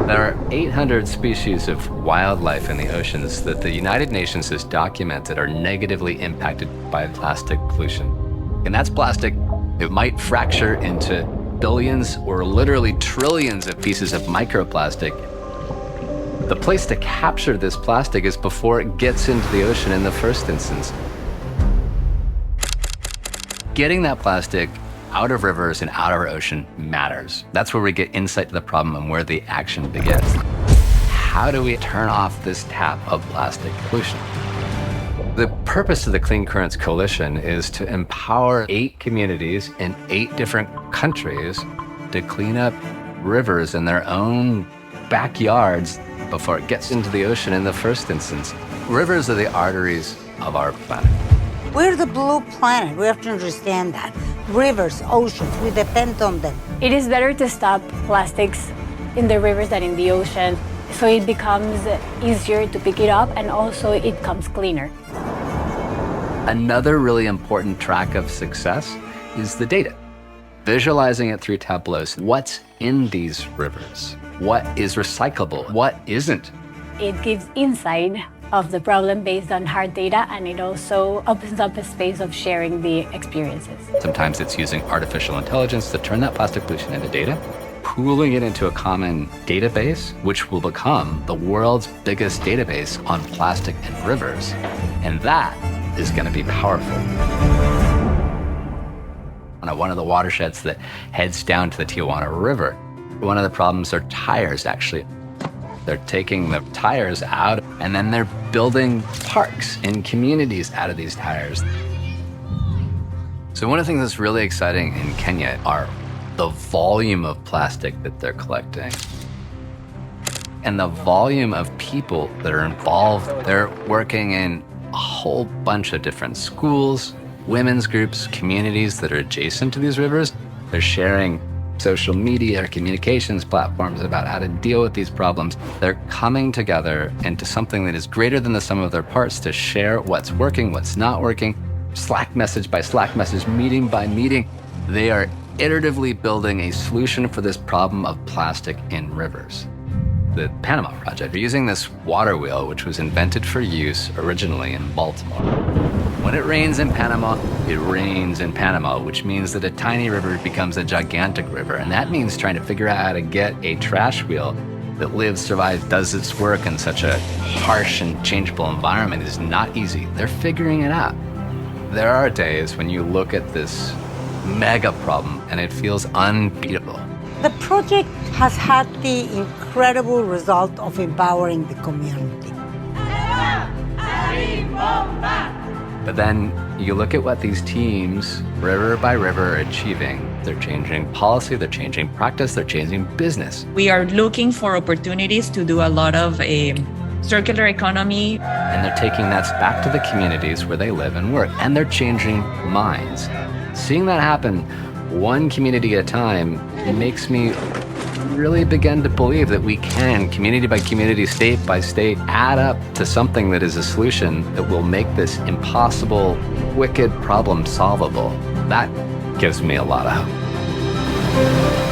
There are 800 species of wildlife in the oceans that the United Nations has documented are negatively impacted by plastic pollution. And that's plastic. It might fracture into billions or literally trillions of pieces of microplastic. The place to capture this plastic is before it gets into the ocean in the first instance. Getting that plastic out of rivers and out of our ocean matters. That's where we get insight to the problem and where the action begins. How do we turn off this tap of plastic pollution? The purpose of the Clean Currents Coalition is to empower 8 communities in 8 different countries to clean up rivers in their own backyards before it gets into the ocean in the first instance. Rivers are the arteries of our planet. We're the blue planet. We have to understand that. Rivers, oceans, we depend on them. It is better to stop plastics in the rivers than in the ocean, so it becomes easier to pick it up and also it comes cleaner. Another really important track of success is the data. Visualizing it through tableaus. What's in these rivers? What is recyclable? What isn't? It gives insight of the problem based on hard data, and it also opens up a space of sharing the experiences. Sometimes it's using artificial intelligence to turn that plastic pollution into data, pooling it into a common database, which will become the world's biggest database on plastic in rivers. And that is going to be powerful. On one of the watersheds that heads down to the Tijuana River, one of the problems are tires, actually. They're taking the tires out and then they're building parks and communities out of these tires. So one of the things that's really exciting in Kenya are the volume of plastic that they're collecting and the volume of people that are involved. They're working in a whole bunch of different schools, women's groups, communities that are adjacent to these rivers. They're sharing social media, communications platforms about how to deal with these problems. They're coming together into something that is greater than the sum of their parts to share what's working, what's not working, Slack message by Slack message, meeting by meeting. They are iteratively building a solution for this problem of plastic in rivers. The Panama Project, they're using this water wheel, which was invented for use originally in Baltimore. When it rains in Panama, it rains in Panama, which means that a tiny river becomes a gigantic river. And that means trying to figure out how to get a trash wheel that lives, survives, does its work in such a harsh and changeable environment is not easy. They're figuring it out. There are days when you look at this mega problem and it feels unbeatable. The project has had the incredible result of empowering the community. But then you look at what these teams, river by river, are achieving. They're changing policy, they're changing practice, they're changing business. We are looking for opportunities to do a lot of circular economy. And they're taking that back to the communities where they live and work, and they're changing minds. Seeing that happen one community at a time makes me really begin to believe that we can, community by community, state by state, add up to something that is a solution that will make this impossible, wicked problem solvable. That gives me a lot of hope.